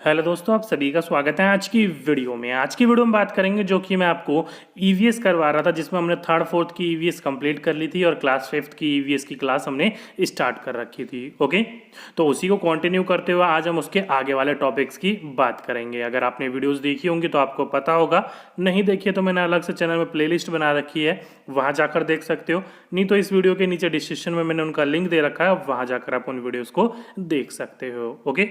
Hello दोस्तों, आप सभी का स्वागत है आज की वीडियो में। आज की वीडियो में बात करेंगे जो कि मैं आपको ईवीएस करवा रहा था, जिसमें हमने थर्ड फोर्थ की ईवीएस कंप्लीट कर ली थी और क्लास फिफ्थ की ईवीएस की क्लास हमने स्टार्ट कर रखी थी। ओके, तो उसी को कंटिन्यू करते हुए आज हम उसके आगे वाले टॉपिक्स की बात करेंगे। अगर आपने वीडियोज़ देखी होंगी तो आपको पता होगा, नहीं देखी है तो मैंने अलग से चैनल में प्लेलिस्ट बना रखी है, वहाँ जाकर देख सकते हो। नहीं तो इस वीडियो के नीचे डिस्क्रिप्शन में मैंने उनका लिंक दे रखा है, वहाँ जाकर आप उन वीडियोज़ को देख सकते हो। ओके,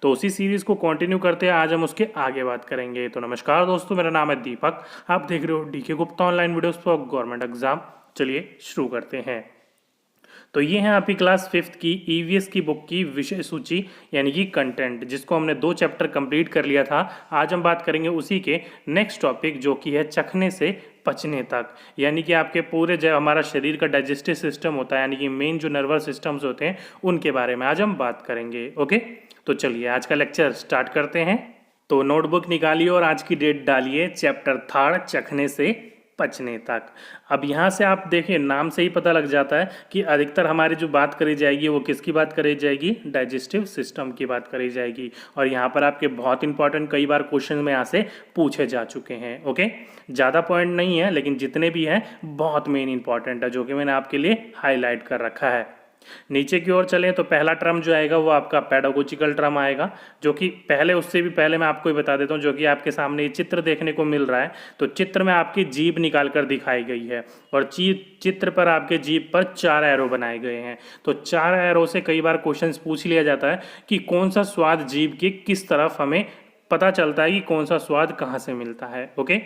तो उसी सीरीज को कंटिन्यू करते हैं, आज हम उसके आगे बात करेंगे। तो नमस्कार दोस्तों, मेरा नाम है दीपक, आप देख रहे हो DK Gupta online videos for government exam. चलिए शुरू करते हैं। तो ये है आपकी क्लास फिफ्थ की ईवीएस की बुक की विषय सूची यानी कि कंटेंट, जिसको हमने 2 चैप्टर कंप्लीट कर लिया था। आज हम बात करेंगे उसी के नेक्स्ट टॉपिक, जो कि है चखने से पचने तक, यानी कि आपके पूरे जो हमारा शरीर का डाइजेस्टिव सिस्टम होता है, यानी कि मेन जो नर्वस सिस्टम्स होते हैं उनके बारे में आज हम बात करेंगे। ओके, तो चलिए आज का लेक्चर स्टार्ट करते हैं। तो नोटबुक निकालिए और आज की डेट डालिए, चैप्टर थर्ड चखने से पचने तक। अब यहाँ से आप देखिए, नाम से ही पता लग जाता है कि अधिकतर हमारी जो बात करी जाएगी वो किसकी बात करी जाएगी, डाइजेस्टिव सिस्टम की बात करी जाएगी। और यहाँ पर आपके बहुत इंपॉर्टेंट कई बार क्वेश्चन में यहाँ से पूछे जा चुके हैं। ओके, ज़्यादा पॉइंट नहीं है, लेकिन जितने भी हैं बहुत मेन इंपॉर्टेंट है, जो कि मैंने आपके लिए हाईलाइट कर रखा है। नीचे की ओर चलें तो पहला टर्म जो आएगा वो आपका पेडागोजिकल टर्म आएगा, जो कि पहले उससे भी पहले मैं आपको ये बता देता हूँ, जो कि आपके सामने ये चित्र देखने को मिल रहा है। तो चित्र में आपकी जीभ निकाल कर दिखाई गई है और चित्र पर आपके जीभ पर 4 एरो बनाए गए हैं। तो 4 एरो से कई बार क्वेश्चन पूछ लिया जाता है कि कौन सा स्वाद जीभ के किस तरफ हमें पता चलता है कि कौन सा स्वाद कहाँ से मिलता है। ओके,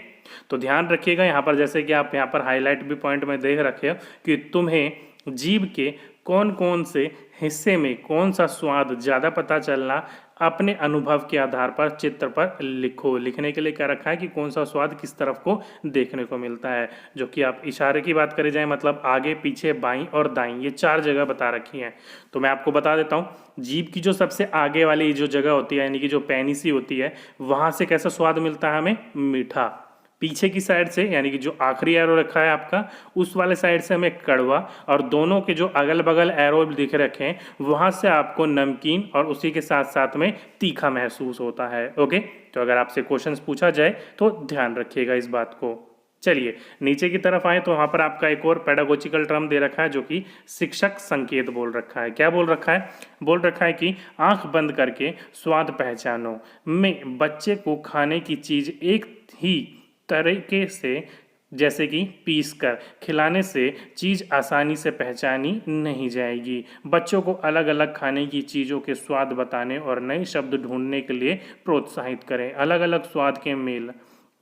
तो ध्यान रखिएगा यहाँ पर, जैसे कि आप यहाँ पर हाईलाइट भी पॉइंट में देख रखे हो कि तुम्हें जीभ के कौन कौन से हिस्से में कौन सा स्वाद ज़्यादा पता चलना, अपने अनुभव के आधार पर चित्र पर लिखो। लिखने के लिए क्या रखा है कि कौन सा स्वाद किस तरफ को देखने को मिलता है, जो कि आप इशारे की बात करी जाए मतलब आगे पीछे बाईं और दाईं, ये 4 जगह बता रखी हैं। तो मैं आपको बता देता हूँ, जीभ की जो सबसे आगे वाली जो जगह होती है, यानी कि जो पैनीसी होती है, वहाँ से कैसा स्वाद मिलता है हमें, मीठा। पीछे की साइड से, यानी कि जो आखिरी एरो रखा है आपका, उस वाले साइड से हमें कड़वा, और दोनों के जो अगल बगल एरो दिख रखे हैं वहाँ से आपको नमकीन, और उसी के साथ साथ में तीखा महसूस होता है। ओके, तो अगर आपसे क्वेश्चंस पूछा जाए तो ध्यान रखिएगा इस बात को। चलिए नीचे की तरफ आए तो वहाँ पर आपका एक और पेडागोजिकल टर्म दे रखा है, जो कि शिक्षक संकेत बोल रखा है। क्या बोल रखा है, बोल रखा है कि आंख बंद करके स्वाद पहचानो में बच्चे को खाने की चीज़ एक ही तरीके से, जैसे कि पीस कर खिलाने से चीज़ आसानी से पहचानी नहीं जाएगी। बच्चों को अलग अलग खाने की चीज़ों के स्वाद बताने और नए शब्द ढूंढने के लिए प्रोत्साहित करें। अलग अलग स्वाद के मेल,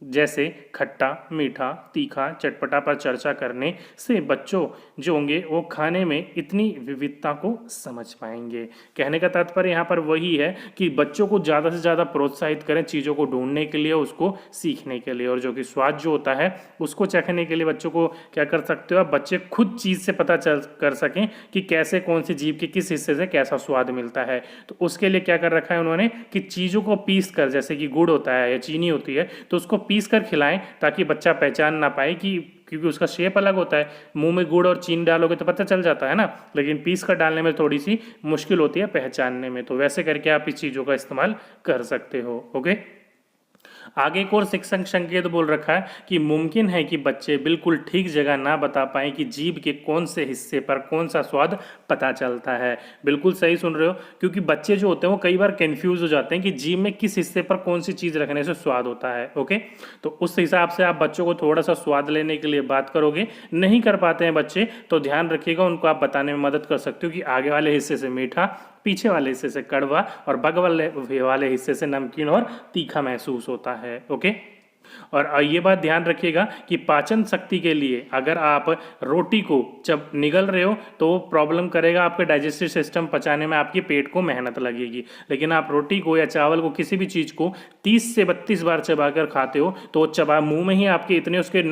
जैसे खट्टा, मीठा, तीखा, चटपटा पर चर्चा करने से बच्चों जो होंगे वो खाने में इतनी विविधता को समझ पाएंगे। कहने का तात्पर्य यहाँ पर वही है कि बच्चों को ज़्यादा से ज़्यादा प्रोत्साहित करें चीज़ों को ढूंढने के लिए, उसको सीखने के लिए, और जो कि स्वाद जो होता है उसको चखने के लिए बच्चों को क्या कर सकते हो आप, बच्चे खुद चीज़ से पता चल कर सकें कि कैसे कौन सी जीभ के किस हिस्से से कैसा स्वाद मिलता है। तो उसके लिए क्या कर रखा है उन्होंने कि चीज़ों को पीस कर, जैसे कि गुड़ होता है या चीनी होती है, तो उसको पीस कर खिलाएं ताकि बच्चा पहचान ना पाए कि, क्योंकि उसका शेप अलग होता है। मुंह में गुड़ और चीनी डालोगे तो पता चल जाता है ना, लेकिन पीस कर डालने में थोड़ी सी मुश्किल होती है पहचानने में। तो वैसे करके आप इस चीज़ों का इस्तेमाल कर सकते हो। ओके, आगे एक और शिक्षक संकेत बोल रखा है कि मुमकिन है कि बच्चे बिल्कुल ठीक जगह ना बता पाएं कि जीभ के कौन से हिस्से पर कौन सा स्वाद पता चलता है। बिल्कुल सही सुन रहे हो, क्योंकि बच्चे जो होते हैं वो कई बार कंफ्यूज हो जाते हैं कि जीभ में किस हिस्से पर कौन सी चीज़ रखने से स्वाद होता है। ओके, तो उस हिसाब से आप बच्चों को थोड़ा सा स्वाद लेने के लिए बात करोगे। नहीं कर पाते हैं बच्चे तो ध्यान रखिएगा, उनको आप बताने में मदद कर सकते हो कि आगे वाले हिस्से से मीठा, पीछे वाले हिस्से से कड़वा, और बगल वाले हिस्से से नमकीन और तीखा महसूस होता है। ओके, और ये बात ध्यान रखिएगा कि पाचन शक्ति के लिए अगर आप रोटी को जब निगल रहे हो तो वो प्रॉब्लम करेगा, आपके डाइजेस्टिव सिस्टम पचाने में आपके पेट को मेहनत लगेगी। लेकिन आप रोटी को या चावल को, किसी भी चीज़ को 30 से 32 बार चबाकर खाते हो तो चबा मुंह में ही आपके इतने उसके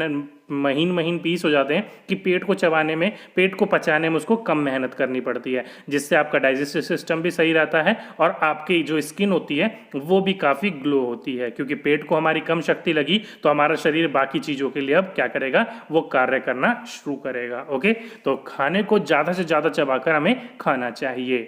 महीन महीन पीस हो जाते हैं कि पेट को चबाने में, पेट को पचाने में उसको कम मेहनत करनी पड़ती है, जिससे आपका डाइजेस्टिव सिस्टम भी सही रहता है और आपकी जो स्किन होती है वो भी काफ़ी ग्लो होती है। क्योंकि पेट को हमारी कम शक्ति लगी तो हमारा शरीर बाकी चीज़ों के लिए अब क्या करेगा, वो कार्य करना शुरू करेगा। ओके, तो खाने को ज़्यादा से ज़्यादा चबाकर हमें खाना चाहिए।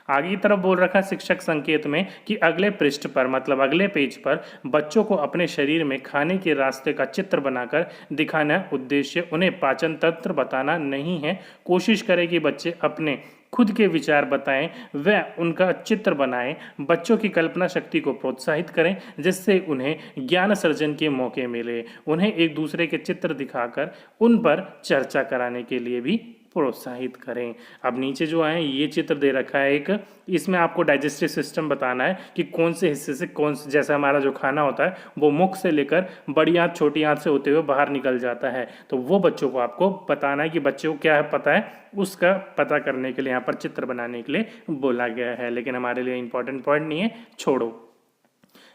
आगे की तरफ बोल रखा है शिक्षक संकेत में कि अगले पृष्ठ पर मतलब अगले पेज पर बच्चों को अपने शरीर में खाने के रास्ते का चित्र बनाकर दिखाना है। उद्देश्य उन्हें पाचन तंत्र बताना नहीं है। कोशिश करें कि बच्चे अपने खुद के विचार बताएं व उनका चित्र बनाएं। बच्चों की कल्पना शक्ति को प्रोत्साहित करें जिससे उन्हें ज्ञान सर्जन के मौके मिले। उन्हें एक दूसरे के चित्र दिखाकर उन पर चर्चा कराने के लिए भी प्रोत्साहित करें। अब नीचे जो है ये चित्र दे रखा है एक, इसमें आपको डाइजेस्टिव सिस्टम बताना है कि कौन से हिस्से से कौन से, जैसा हमारा जो खाना होता है वो मुख से लेकर बड़ी आंत छोटी आंत से होते हुए बाहर निकल जाता है। तो वो बच्चों को आपको बताना है कि बच्चों को क्या है पता है, उसका पता करने के लिए यहाँ पर चित्र बनाने के लिए बोला गया है। लेकिन हमारे लिए इंपॉर्टेंट पॉइंट नहीं है, छोड़ो।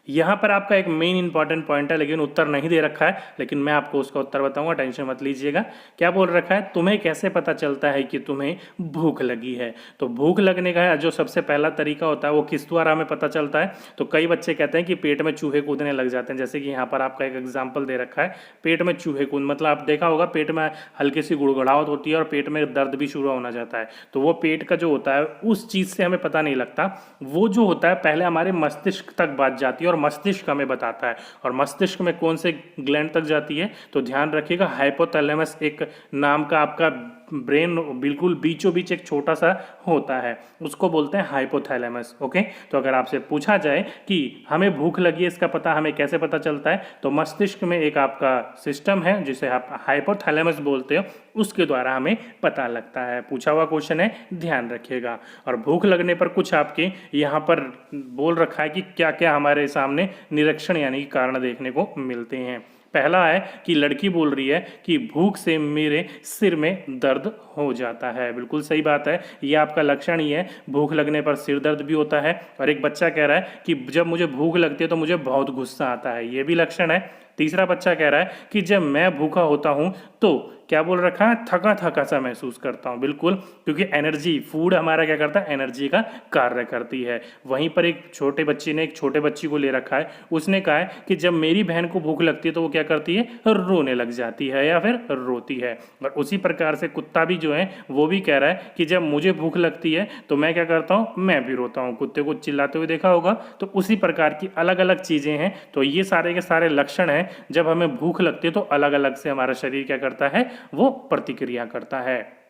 यहाँ पर आपका एक मेन इंपॉर्टेंट पॉइंट है लेकिन उत्तर नहीं दे रखा है, लेकिन मैं आपको उसका उत्तर बताऊंगा, टेंशन मत लीजिएगा। क्या बोल रखा है, तुम्हें कैसे पता चलता है कि तुम्हें भूख लगी है। तो भूख लगने का जो सबसे पहला तरीका होता है वो किस द्वारा हमें पता चलता है। तो कई बच्चे कहते हैं कि पेट में चूहे कूदने लग जाते हैं, जैसे कि यहाँ पर आपका एक एग्जाम्पल दे रखा है, पेट में चूहे कूद, मतलब आप देखा होगा पेट में हल्की सी गुड़गुड़ाहट होती है और पेट में दर्द भी शुरू होना जाता है। तो वो पेट का जो होता है उस चीज़ से हमें पता नहीं लगता, वो जो होता है पहले हमारे मस्तिष्क तक बात जाती है और मस्तिष्क हमें बताता है। और मस्तिष्क में कौन से ग्लैंड तक जाती है, तो ध्यान रखिएगा हाइपोथैलेमस एक नाम का आपका ब्रेन बिल्कुल बीचों बीच एक छोटा सा होता है, उसको बोलते हैं हाइपोथैलेमस। ओके, तो अगर आपसे पूछा जाए कि हमें भूख लगी है इसका पता हमें कैसे पता चलता है, तो मस्तिष्क में एक आपका सिस्टम है जिसे आप हाइपोथैलेमस बोलते हो, उसके द्वारा हमें पता लगता है। पूछा हुआ क्वेश्चन है, ध्यान रखिएगा। और भूख लगने पर कुछ आपके यहाँ पर बोल रखा है कि क्या क्या हमारे सामने निरीक्षण यानी कि कारण देखने को मिलते हैं। पहला है कि लड़की बोल रही है कि भूख से मेरे सिर में दर्द हो जाता है। बिल्कुल सही बात है, ये आपका लक्षण ही है, भूख लगने पर सिर दर्द भी होता है। और एक बच्चा कह रहा है कि जब मुझे भूख लगती है तो मुझे बहुत गुस्सा आता है, ये भी लक्षण है। तीसरा बच्चा कह रहा है कि जब मैं भूखा होता हूं तो क्या बोल रखा है, थका थका सा महसूस करता हूं। बिल्कुल, क्योंकि एनर्जी, फूड हमारा क्या करता है, एनर्जी का कार्य करती है। वहीं पर एक छोटे बच्चे ने एक छोटे बच्ची को ले रखा है, उसने कहा है कि जब मेरी बहन को भूख लगती है तो वो क्या करती है, रोने लग जाती है या फिर रोती है। और उसी प्रकार से कुत्ता भी जो है वो भी कह रहा है कि जब मुझे भूख लगती है तो मैं क्या करता हूँ, मैं भी रोता हूँ। कुत्ते को चिल्लाते हुए देखा होगा। तो उसी प्रकार की अलग अलग चीज़ें हैं। तो ये सारे के सारे लक्षण हैं, जब हमें भूख लगती है तो अलग अलग से हमारा शरीर क्या करता है, वो प्रतिक्रिया करता है।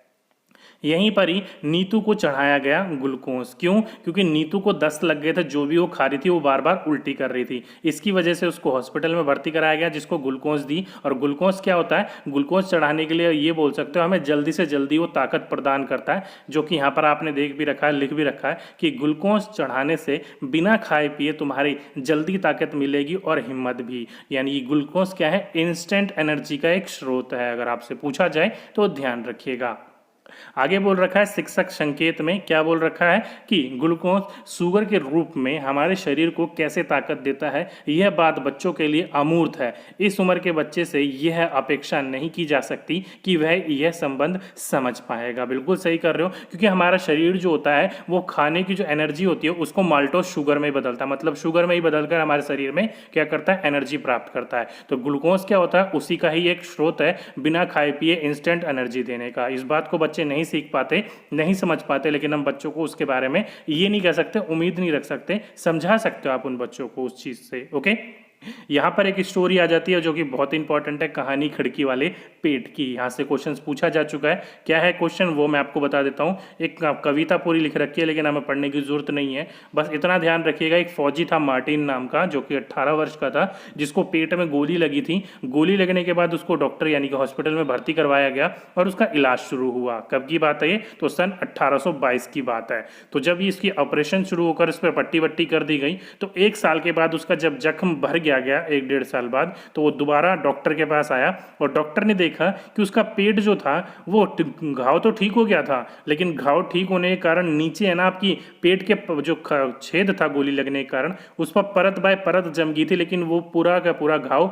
यहीं पर ही नीतू को चढ़ाया गया ग्लूकोज। क्यों? क्योंकि नीतू को दस्त लग गए थे, जो भी वो खा रही थी वो बार बार उल्टी कर रही थी। इसकी वजह से उसको हॉस्पिटल में भर्ती कराया गया, जिसको ग्लूकोज दी। और ग्लूकोज क्या होता है, ग्लूकोज चढ़ाने के लिए ये बोल सकते हो हमें जल्दी से जल्दी वो ताकत प्रदान करता है, जो कि यहाँ पर आपने देख भी रखा है, लिख भी रखा है कि ग्लूकोज चढ़ाने से बिना खाए पिए तुम्हारी जल्दी ताकत मिलेगी और हिम्मत भी। यानी ग्लूकोज क्या है, इंस्टेंट एनर्जी का एक स्रोत है। अगर आपसे पूछा जाए तो ध्यान रखिएगा। आगे बोल रखा है शिक्षक संकेत में, क्या बोल रखा है कि ग्लूकोज शुगर के रूप में हमारे शरीर को कैसे ताकत देता है। यह बात बच्चों के लिए अमूर्त है। इस उम्र के बच्चे से यह अपेक्षा नहीं की जा सकती कि वह यह संबंध समझ पाएगा। बिल्कुल सही कर रहे हो, क्योंकि हमारा शरीर जो होता है वो खाने की जो एनर्जी होती है उसको माल्टोज शुगर में बदलता है, मतलब शुगर में ही बदलकर हमारे शरीर में क्या करता है, एनर्जी प्राप्त करता है। तो ग्लूकोज क्या होता है, उसी का ही एक स्रोत है, बिना खाए पिए इंस्टेंट एनर्जी देने का। इस बात को बच्चे नहीं सीख पाते, नहीं समझ पाते, लेकिन हम बच्चों को उसके बारे में ये नहीं कह सकते, उम्मीद नहीं रख सकते, समझा सकते हो आप उन बच्चों को उस चीज से। ओके, यहाँ पर एक स्टोरी आ जाती है जो कि बहुत इंपॉर्टेंट है, कहानी खिड़की वाले पेट की। यहाँ से क्वेश्चन पूछा जा चुका है। क्या है क्वेश्चन वो मैं आपको बता देता हूँ। एक कविता पूरी लिख रखी है लेकिन हमें पढ़ने की जरूरत नहीं है, बस इतना ध्यान रखिएगा। एक फौजी था मार्टिन नाम का, जो कि 18 वर्ष का था, जिसको पेट में गोली लगी थी। गोली लगने के बाद उसको डॉक्टर यानी कि हॉस्पिटल में भर्ती करवाया गया और उसका इलाज शुरू हुआ। कब की बात है ये, तो सन 1822 की बात है। तो जब इसकी ऑपरेशन शुरू होकर इस पर पट्टी वट्टी कर दी गई तो 1 साल के बाद उसका जब जख्म भर गया 1-1.5 साल बाद, तो वो दोबारा डॉक्टर के पास आया और डॉक्टर ने देखा कि उसका पेट जो था वो घाव तो ठीक हो गया था, लेकिन घाव ठीक होने के कारण नीचे है ना आपकी पेट के जो छेद था गोली लगने के कारण उस पर परत बाय परत जम गई थी, लेकिन वो पूरा का पूरा घाव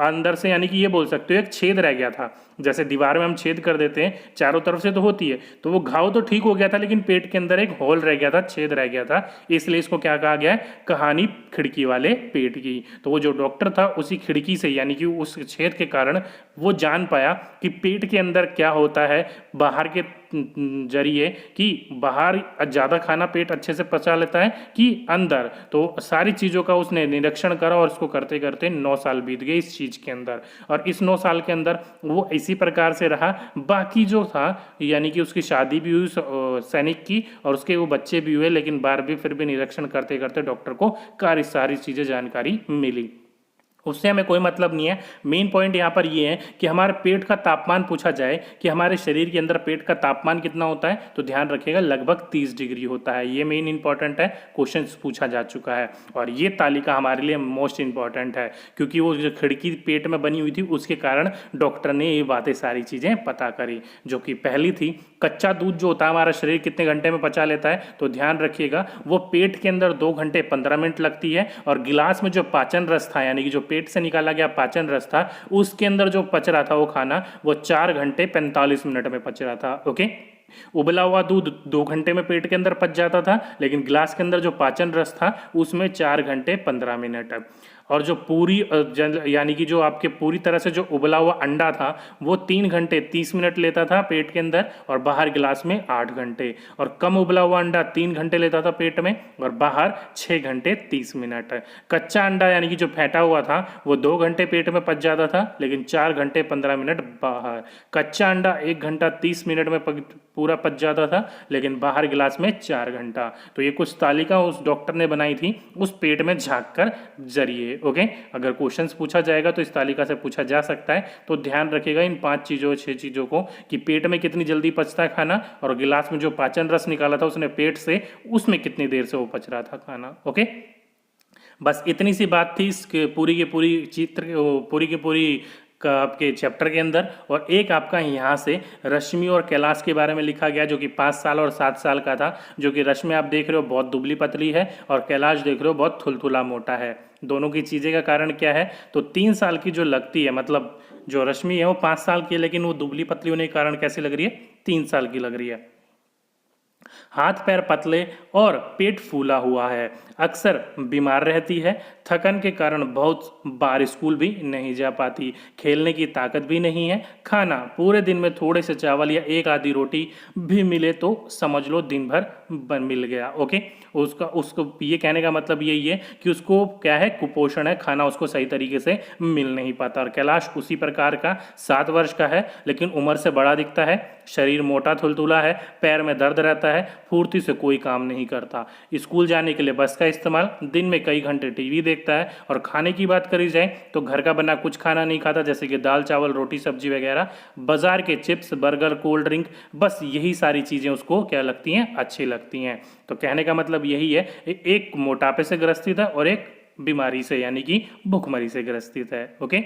अंदर से यानी कि ये बोल सकते हो एक छेद रह गया था। जैसे दीवार में हम छेद कर देते हैं चारों तरफ से तो होती है, तो वो घाव तो ठीक हो गया था लेकिन पेट के अंदर एक होल रह गया था, छेद रह गया था। इसलिए इसको क्या कहा गया है, कहानी खिड़की वाले पेट की। तो वो जो डॉक्टर था उसी खिड़की से यानी कि उस छेद के कारण वो जान पाया कि पेट के अंदर क्या होता है, बाहर के जरिए कि बाहर ज़्यादा खाना पेट अच्छे से पचा लेता है कि अंदर। तो सारी चीज़ों का उसने निरीक्षण करा और उसको करते करते 9 साल बीत गए इस चीज़ के अंदर। और इस 9 साल के अंदर वो इसी प्रकार से रहा। बाकी जो था यानी कि उसकी शादी भी हुई सैनिक की और उसके वो बच्चे भी हुए, लेकिन बार भी फिर भी निरीक्षण करते करते डॉक्टर को सारी चीज़ें जानकारी मिली। उससे हमें कोई मतलब नहीं है। मेन पॉइंट यहाँ पर ये है कि हमारे पेट का तापमान पूछा जाए कि हमारे शरीर के अंदर पेट का तापमान कितना होता है, तो ध्यान रखिएगा लगभग 30 डिग्री होता है। ये मेन इंपॉर्टेंट है, क्वेश्चन पूछा जा चुका है। और ये तालिका हमारे लिए मोस्ट इंपॉर्टेंट है क्योंकि वो जो खिड़की पेट में बनी हुई थी उसके कारण डॉक्टर ने ये बातें सारी चीज़ें पता करी। जो कि पहली थी, कच्चा दूध जो होता है हमारा शरीर कितने घंटे में पचा लेता है, तो ध्यान रखिएगा वो पेट के अंदर 2 घंटे 15 मिनट लगती है। और गिलास में जो पाचन रस था यानी कि जो पेट से निकाला गया पाचन रस था उसके अंदर जो पच रहा था वो खाना, वो 4 घंटे 45 मिनट में पच रहा था। ओके, उबला हुआ दूध 2 घंटे में पेट के अंदर पच जाता था, लेकिन गिलास के अंदर जो पाचन रस था उसमें 4 घंटे 15 मिनट। और जो पूरी यानी कि जो आपके पूरी तरह से जो उबला हुआ अंडा था वो 3 घंटे 30 मिनट लेता था पेट के अंदर और बाहर गिलास में 8 घंटे। और कम उबला हुआ अंडा 3 घंटे लेता था पेट में और बाहर 6 घंटे 30 मिनट। कच्चा अंडा यानी कि जो फेंटा हुआ था वो 2 घंटे पेट में पच जाता था, लेकिन 4 घंटे 15 मिनट बाहर। कच्चा अंडा 1 घंटा 30 मिनट में पूरा पच जाता था, लेकिन बाहर गिलास में 4 घंटा। तो ये कुछ तालिका उस डॉक्टर ने बनाई थी उस पेट में झाँक कर जरिए। ओके, अगर क्वेश्चंस पूछा जाएगा तो इस तालिका से पूछा जा सकता है। तो ध्यान रखिएगा इन 5 चीज़ों 6 चीज़ों को कि पेट में कितनी जल्दी पचता है खाना और गिलास में जो पाचन रस निकाला था उसने पेट से, उसमें कितनी देर से वो पच रहा था खाना। ओके, बस इतनी सी बात थी इस पूरी की पूरी पूरी की पूरी का आपके चैप्टर के अंदर। और एक आपका यहाँ से रश्मि और कैलाश के बारे में लिखा गया जो कि 5 साल और 7 साल का था। जो कि रश्मि आप देख रहे हो बहुत दुबली पतली है और कैलाश देख रहे हो बहुत थुलथुला मोटा है। दोनों की चीज़ें का कारण क्या है, तो 3 साल की जो लगती है, मतलब जो रश्मि है वो 5 साल की है लेकिन वो दुबली पतली होने के कारण कैसी लग रही है, 3 साल की लग रही है। हाथ पैर पतले और पेट फूला हुआ है, अक्सर बीमार रहती है, थकन के कारण बहुत बार स्कूल भी नहीं जा पाती, खेलने की ताकत भी नहीं है, खाना पूरे दिन में थोड़े से चावल या एक आधी रोटी भी मिले तो समझ लो दिन भर मिल गया। ओके, उसको ये कहने का मतलब यही है कि उसको क्या है, कुपोषण है, खाना उसको सही तरीके से मिल नहीं पाता। और कैलाश उसी प्रकार का 7 वर्ष का है लेकिन उम्र से बड़ा दिखता है, शरीर मोटा थुलथुला है, पैर में दर्द रहता है, फुर्ती से कोई काम नहीं करता, स्कूल जाने के लिए बस का इस्तेमाल, दिन में कई घंटे टीवी देखता है। और खाने की बात करी जाए तो घर का बना कुछ खाना नहीं खाता जैसे कि दाल चावल रोटी सब्जी वगैरह, बाजार के चिप्स बर्गर कोल्ड ड्रिंक, बस यही सारी चीज़ें उसको क्या लगती हैं, अच्छी लगती हैं। तो कहने का मतलब यही है, एक मोटापे से ग्रसित है और एक बीमारी से यानी कि भुखमरी से ग्रसित है। ओके,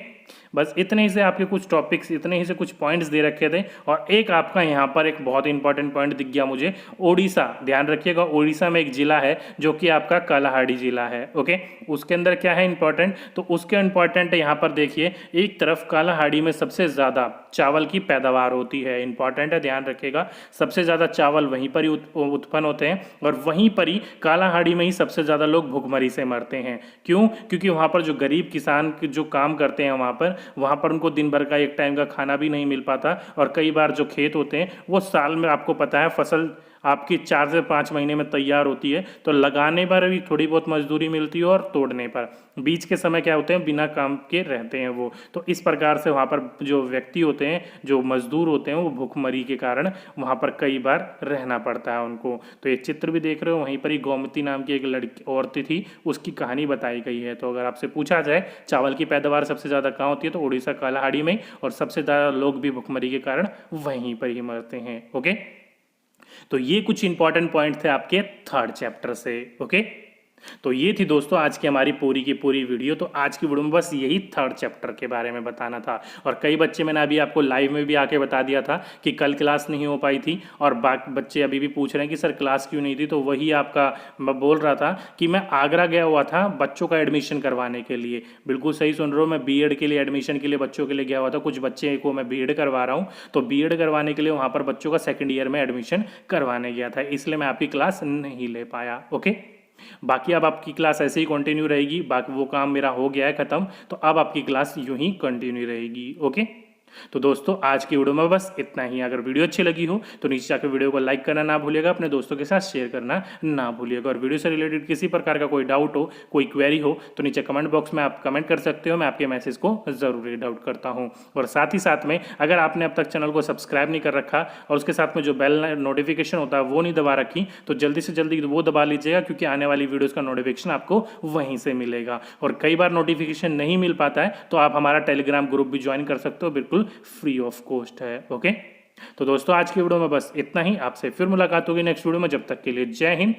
बस इतने ही से आपके कुछ टॉपिक्स, इतने ही से कुछ पॉइंट्स दे रखे थे। और एक आपका यहाँ पर एक बहुत इंपॉर्टेंट पॉइंट दिख गया मुझे, ओडिशा। ध्यान रखिएगा, ओडिशा में एक जिला है जो कि आपका कालाहांडी जिला है। ओके, उसके अंदर क्या है इंपॉर्टेंट, तो उसके इंपॉर्टेंट यहाँ पर देखिए, एक तरफ कालाहांडी में सबसे ज़्यादा चावल की पैदावार होती है, इंपॉर्टेंट है ध्यान रखिएगा, सबसे ज़्यादा चावल वहीं पर ही उत्पन्न होते हैं और वहीं पर ही कालाहांडी में ही सबसे ज़्यादा लोग भुखमरी से मरते हैं। क्यों? क्योंकि वहाँ पर जो गरीब किसान जो काम करते हैं वहाँ पर उनको दिन भर का एक टाइम का खाना भी नहीं मिल पाता। और कई बार जो खेत होते हैं वो साल में, आपको पता है, फसल आपकी 4 से 5 महीने में तैयार होती है, तो लगाने पर भी थोड़ी बहुत मजदूरी मिलती है और तोड़ने पर बीच के समय क्या होते हैं, बिना काम के रहते हैं वो। तो इस प्रकार से वहाँ पर जो व्यक्ति होते हैं, जो मजदूर होते हैं, वो भूखमरी के कारण वहाँ पर कई बार रहना पड़ता है उनको। तो ये चित्र भी देख रहे हो, वहीं पर ही गोमती नाम की एक लड़की औरत थी, उसकी कहानी बताई गई है। तो अगर आपसे पूछा जाए चावल की पैदावार सबसे ज़्यादा कहाँ होती है, तो उड़ीसा कालाहांडी में, और सबसे ज़्यादा लोग भी भूखमरी के कारण वहीं पर ही मरते हैं। ओके, तो ये कुछ इंपॉर्टेंट पॉइंट थे आपके 3rd चैप्टर से। ओके, तो ये थी दोस्तों आज की हमारी पूरी की पूरी वीडियो। तो आज की वीडियो में बस यही 3rd चैप्टर के बारे में बताना था। और कई बच्चे, मैंने अभी आपको लाइव में भी आके बता दिया था कि कल क्लास नहीं हो पाई थी, और बाकी बच्चे अभी भी पूछ रहे हैं कि सर क्लास क्यों नहीं थी। तो वही आपका मैं बोल रहा था कि मैं आगरा गया हुआ था बच्चों का एडमिशन करवाने के लिए। बिल्कुल सही सुन रहे हो, मैं बीएड के लिए एडमिशन के लिए बच्चों के लिए गया हुआ था। कुछ बच्चे को मैं बीएड करवा रहा हूँ, तो बीएड करवाने के लिए वहाँ पर बच्चों का 2nd ईयर में एडमिशन करवाने गया था, इसलिए मैं आपकी क्लास नहीं ले पाया। ओके, बाकी अब आपकी क्लास ऐसे ही कंटिन्यू रहेगी। बाकी वो काम मेरा हो गया है ख़त्म, तो अब आपकी क्लास यूं ही कंटिन्यू रहेगी। ओके, तो दोस्तों आज की वीडियो में बस इतना ही। अगर वीडियो अच्छी लगी हो तो नीचे जाकर वीडियो को लाइक करना ना भूलिएगा, अपने दोस्तों के साथ शेयर करना ना भूलिएगा। और वीडियो से रिलेटेड किसी प्रकार का कोई डाउट हो, कोई क्वेरी हो तो नीचे कमेंट बॉक्स में आप कमेंट कर सकते हो, मैं आपके मैसेज को जरूर रीड आउट करता हूँ। और साथ ही साथ में अगर आपने अब तक चैनल को सब्सक्राइब नहीं कर रखा और उसके साथ में जो बेल नोटिफिकेशन होता है वो नहीं दबा रखी, तो जल्दी से जल्दी वो दबा लीजिएगा, क्योंकि आने वाली वीडियोस का नोटिफिकेशन आपको वहीं से मिलेगा। और कई बार नोटिफिकेशन नहीं मिल पाता है तो आप हमारा टेलीग्राम ग्रुप भी ज्वाइन कर सकते हो, बिल्कुल फ्री ऑफ कॉस्ट है। ओके, तो दोस्तों आज की वीडियो में बस इतना ही। आपसे फिर मुलाकात होगी नेक्स्ट वीडियो में। जब तक के लिए जय हिंद,